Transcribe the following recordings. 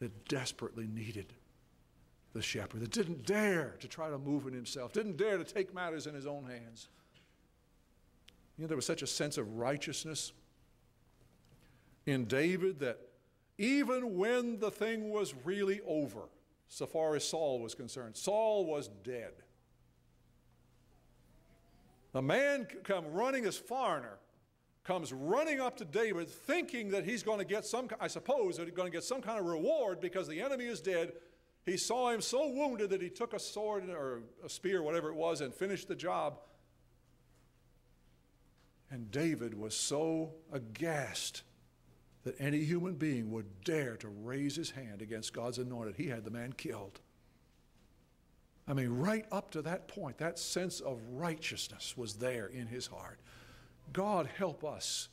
that desperately needed the shepherd, that didn't dare to try to move in himself, didn't dare to take matters in his own hands. You know, there was such a sense of righteousness in David that even when the thing was really over, so far as Saul was concerned, Saul was dead. A man come running as foreigner, comes running up to David thinking that he's going to get some, I suppose, that he's going to get some kind of reward because the enemy is dead. He saw him so wounded that he took a sword or a spear, whatever it was, and finished the job. And David was so aghast that any human being would dare to raise his hand against God's anointed. He had the man killed. I mean, right up to that point, that sense of righteousness was there in his heart. God help us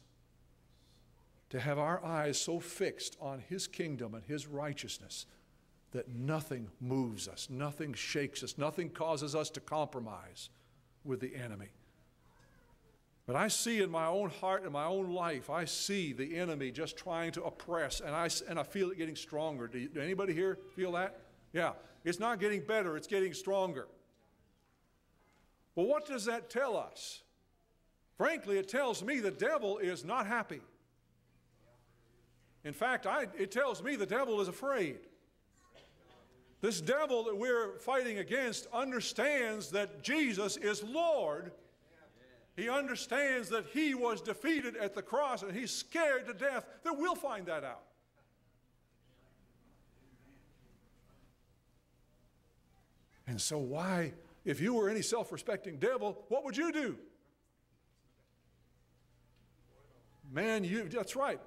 to have our eyes so fixed on his kingdom and his righteousness that nothing moves us, nothing shakes us, nothing causes us to compromise with the enemy. But I see in my own heart, in my own life, I see the enemy just trying to oppress, and I feel it getting stronger. Do anybody here feel that? Yeah. It's not getting better, it's getting stronger. Well, what does that tell us? Frankly, it tells me the devil is not happy. In fact, it tells me the devil is afraid. This devil that we're fighting against understands that Jesus is Lord. He understands that he was defeated at the cross, and he's scared to death that we'll find that out. And so why, if you were any self-respecting devil, what would you do? Man, that's right.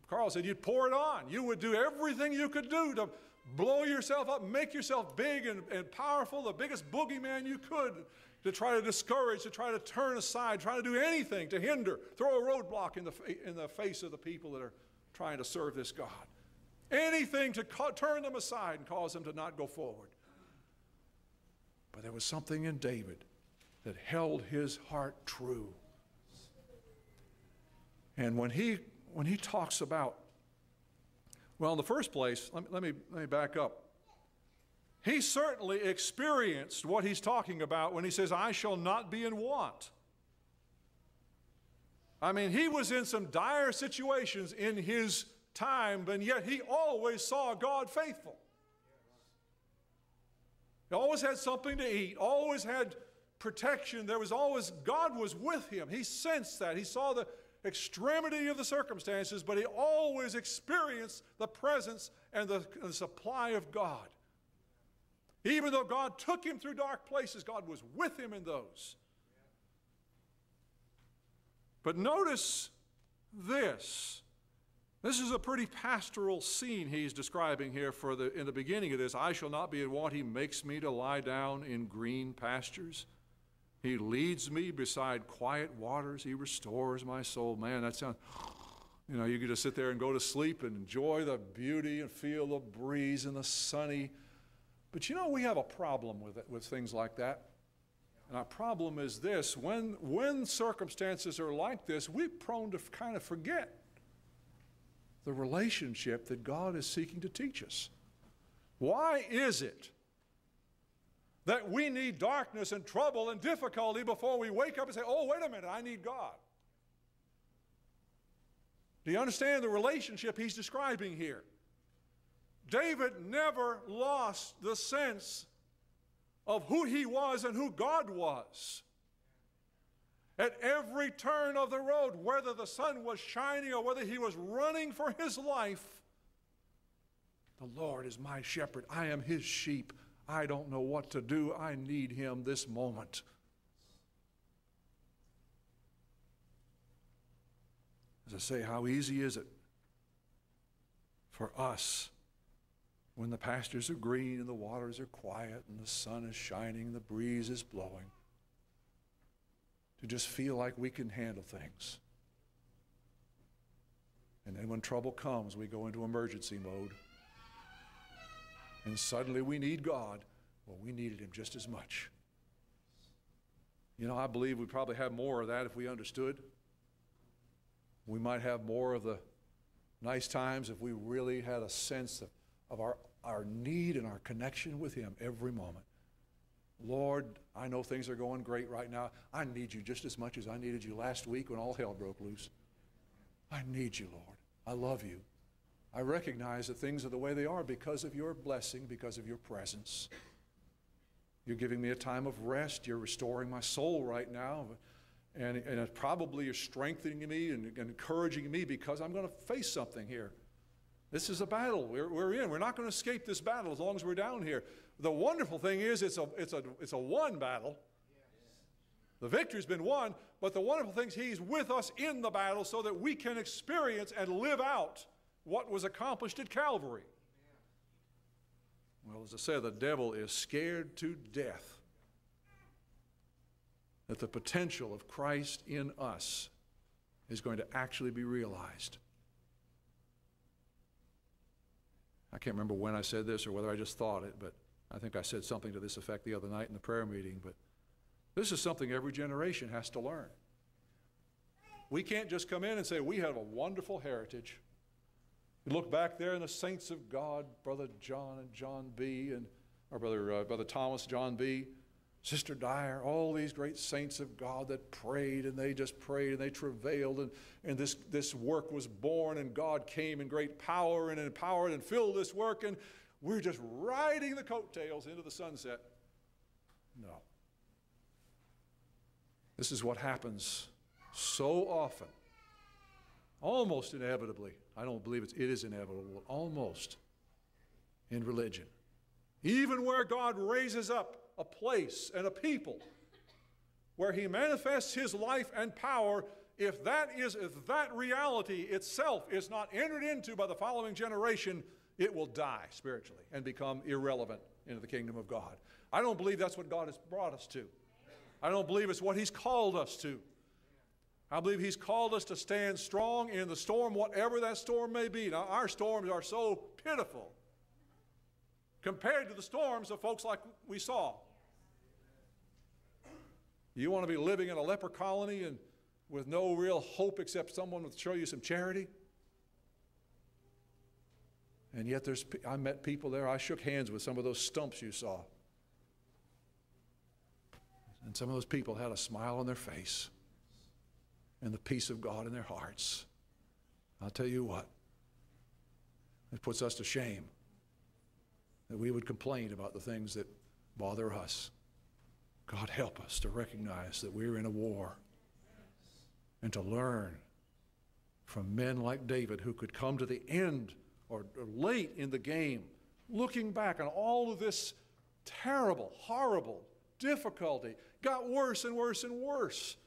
Carl said you'd pour it on. You would do everything you could do to blow yourself up, make yourself big and powerful, the biggest boogeyman you could, to try to discourage, to try to turn aside, try to do anything to hinder, throw a roadblock in the face of the people that are trying to serve this God. Anything to turn them aside and cause them to not go forward. But there was something in David that held his heart true. And when he talks about, well, in the first place, let me back up. He certainly experienced what he's talking about when he says, I shall not be in want. I mean, he was in some dire situations in his time, but yet he always saw God faithful. He always had something to eat, always had protection. There was always, God was with him. He sensed that. He saw the extremity of the circumstances, but he always experienced the presence and the supply of God. Even though God took him through dark places, God was with him in those. But notice this. This is a pretty pastoral scene he's describing here in the beginning of this. I shall not be in want. He makes me to lie down in green pastures. He leads me beside quiet waters. He restores my soul. Man, that sounds, you could just sit there and go to sleep and enjoy the beauty and feel the breeze and the sunny. But we have a problem with things like that. And our problem is this: when circumstances are like this, we're prone to kind of forget the relationship that God is seeking to teach us. Why is it that we need darkness and trouble and difficulty before we wake up and say, oh, wait a minute, I need God? Do you understand the relationship he's describing here? David never lost the sense of who he was and who God was. At every turn of the road, whether the sun was shining or whether he was running for his life, the Lord is my shepherd. I am his sheep. I don't know what to do. I need him this moment. As I say, how easy is it for us when the pastures are green and the waters are quiet and the sun is shining and the breeze is blowing, to just feel like we can handle things. And then when trouble comes, we go into emergency mode. And suddenly we need God. Well, we needed him just as much. I believe we probably have more of that if we understood. We might have more of the nice times if we really had a sense of our need and our connection with Him every moment. Lord, I know things are going great right now. I need you just as much as I needed you last week when all hell broke loose. I need you, Lord. I love you. I recognize that things are the way they are because of your blessing, because of your presence. You're giving me a time of rest. You're restoring my soul right now. And probably you're strengthening me and encouraging me because I'm going to face something here. This is a battle we're in. We're not going to escape this battle as long as we're down here. The wonderful thing is it's a won battle. The victory's been won, but the wonderful thing is He's with us in the battle so that we can experience and live out what was accomplished at Calvary. Well, as I said, the devil is scared to death that the potential of Christ in us is going to actually be realized. I can't remember when I said this or whether I just thought it, but I think I said something to this effect the other night in the prayer meeting, but this is something every generation has to learn. We can't just come in and say, we have a wonderful heritage. You look back there in the saints of God, Brother John and John B., or Brother Thomas, John B., Sister Dyer, all these great saints of God that prayed, and they just prayed, and they travailed, and this work was born, and God came in great power and empowered and filled this work, and we're just riding the coattails into the sunset. No. This is what happens so often, almost inevitably. I don't believe it is inevitable, almost in religion. Even where God raises up a place and a people where He manifests His life and power, if that reality itself is not entered into by the following generation, it will die spiritually and become irrelevant into the kingdom of God. I don't believe that's what God has brought us to. I don't believe it's what He's called us to. I believe He's called us to stand strong in the storm, whatever that storm may be. Now, our storms are so pitiful compared to the storms of folks like we saw. You want to be living in a leper colony and with no real hope except someone would show you some charity? And yet I met people there. I shook hands with some of those stumps you saw. And some of those people had a smile on their face and the peace of God in their hearts. I'll tell you what, it puts us to shame that we would complain about the things that bother us. God, help us to recognize that we're in a war and to learn from men like David who could come to the end or late in the game, looking back on all of this terrible, horrible difficulty, got worse and worse and worse.